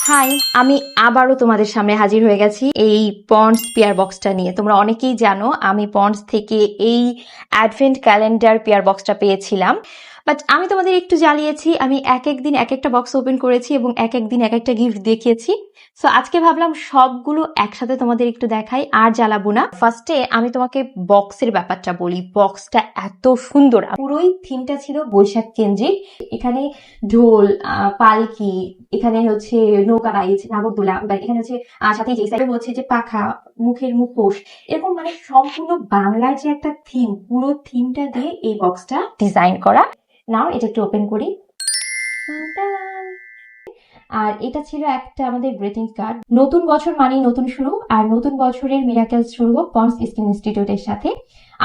High, আমি আবারও তোমাদের সামনে হাজির হয়ে গেছি এই পন্ডস পেয়ার বক্সটা নিয়ে। তোমরা অনেকেই জানো আমি পন্ডস থেকে এই অ্যাডভেন্ট ক্যালেন্ডার পেয়ার বক্সটা পেয়েছিলাম, বাট আমি তোমাদের একটু জ্বালিয়েছি। আমি এক এক দিন এক একটা বক্স ওপেন করেছি এবং এক এক দিন এক একটা গিফট দেখিয়েছি। সো আজকে ভাবলাম সবগুলো একসাথে তোমাদের একটু দেখাই, আর জ্বালাবো না। ফার্স্টে আমি তোমাকে বক্সের ব্যাপারটা বলি। বক্সটা এত সুন্দর, পুরোই থিমটা ছিল বৈশাখ কেন্দ্রিক। এখানে ঢোল, পালকি, এখানে হচ্ছে নৌকা বাইছে, নাগরদোলা, এখানে হচ্ছে সাথে যে সাইডে হচ্ছে যে পাখা, মুখের মুখোশ, এরকম মানে সম্পূর্ণ বাংলার যে একটা থিম, পুরো থিমটা দিয়ে এই বক্সটা ডিজাইন করা। নাও এটা একটু ওপেন করি। আর এটা ছিল একটা আমাদের গ্রিটিং কার্ড। নতুন বছর মানেই নতুন শুরু, আর নতুন বছরের মিরাকেলস শুরু হোক পন্ডস স্কিন ইনস্টিটিউটের সাথে।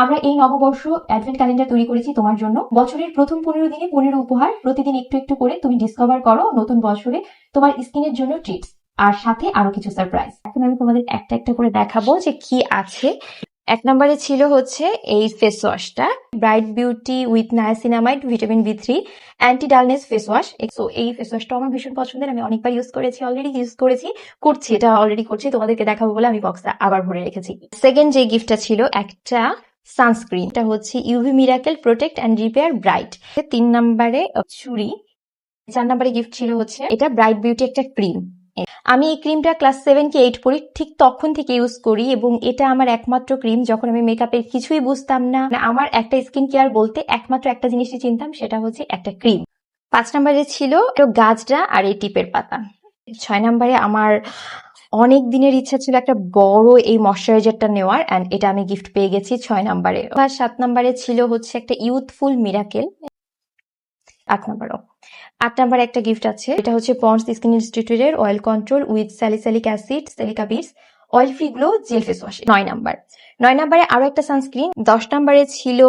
আমরা এই নববর্ষ অ্যাডভেন্ট ক্যালেন্ডার তৈরি করেছি তোমার জন্য। বছরের প্রথম 15 দিনে 15 উপহার, প্রতিদিন একটু একটু করে তুমি ডিসকভার করো নতুন বছরে তোমার স্কিনের জন্য ট্রিটস, আর সাথে আরো কিছু সারপ্রাইজ। এখন আমি তোমাদের একটা একটা করে দেখাবো যে কি আছে। এক নম্বরে ছিল হচ্ছে এই ফেস ওয়াশটা, bright beauty with niacinamide vitamin B3 anti dullness face wash. So এই ফেস ওয়াশটা আমার ভীষণ পছন্দের, আমি অনেকবার ইউজ করেছি, অলরেডি ইউজ করছি, এটা অলরেডি করছি, তোমাদেরকে দেখাবো বলে আমি বক্সটা আবার ভরে রেখেছি। সেকেন্ড যে গিফটটা ছিল একটা সানস্ক্রিন, এটা হচ্ছে UV miracle protect and repair bright. 3 নম্বরে চুড়ি। 4 নম্বরে গিফট ছিল হচ্ছে এটা ব্রাইট বিউটি একটা ক্রিম। আমি এই ক্রিমটা ক্লাস 7 কি 8 পড়ি, ঠিক তখন থেকে ইউজ করি, এবং এটা আমার একমাত্র ক্রিম যখন আমি মেকআপের কিছুই বুঝতাম না। আমার একটা স্কিন কেয়ার বলতে একমাত্র একটা জিনিসই চিনতাম, সেটা হচ্ছে একটা ক্রিম। 5 নম্বরে ছিল গাজরা আর এই টিপের পাতা। 6 নম্বরে আমার অনেক দিনের ইচ্ছা ছিল একটা বড় এই ময়শ্চারাইজারটা নেওয়ার, এন্ড এটা আমি গিফট পেয়ে গেছি 6 নম্বরে। আর 7 নম্বরে ছিল হচ্ছে একটা ইউথফুল মিরাকেল। 8 নাম্বার একটা গিফট আছে, এটা হচ্ছে পন্ডস স্কিন ইনস্টিটিউটের oil control with salicylic acid silica beads oil free glow gel face wash. 9 নাম্বারে আরো একটা সানস্ক্রিন। 10 নাম্বারে ছিল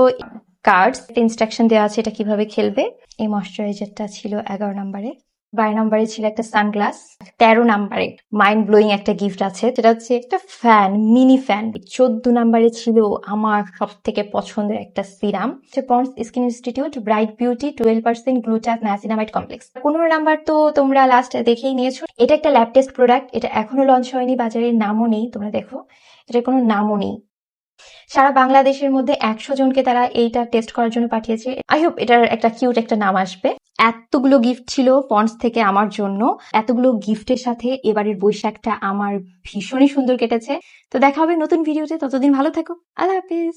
কার্ডস, ইনস্ট্রাকশন দেওয়া আছে এটা কিভাবে খেলবে। এই ময়শ্চারাইজারটা ছিল 11 নাম্বারে। 12 নাম্বারে ছিল একটা সানগ্লাস। 13 নাম্বারে মাইন্ড ব্লোয়িং একটা গিফট আছে, সেটা হচ্ছে একটা ফ্যান, মিনি ফ্যান। 14 নাম্বারে ছিল আমার সব থেকে পছন্দের একটা serum, Pond's skin institute bright beauty 12% গ্লুটাক নায়াসিনামাইড কমপ্লেক্স। 15 নাম্বার তো তোমরা লাস্ট দেখেই নিয়েছো, এটা একটা ল্যাব টেস্ট প্রোডাক্ট, এটা এখনো লঞ্চ হয়নি, বাজারের নামও নেই, তোমরা দেখো এটার কোনো নামও নেই। সারা বাংলাদেশের মধ্যে 100 জনকে তারা এইটা টেস্ট করার জন্য পাঠিয়েছে। আই হোপ এটার একটা কিউট একটা নাম আসবে। এতগুলো গিফট ছিল পন্ডস থেকে আমার জন্য। এতগুলো গিফটের সাথে এবারের বৈশাখটা আমার ভীষণই সুন্দর কেটেছে। তো দেখা হবে নতুন ভিডিওতে, ততদিন ভালো থেকো। আল্লাহ হাফিজ।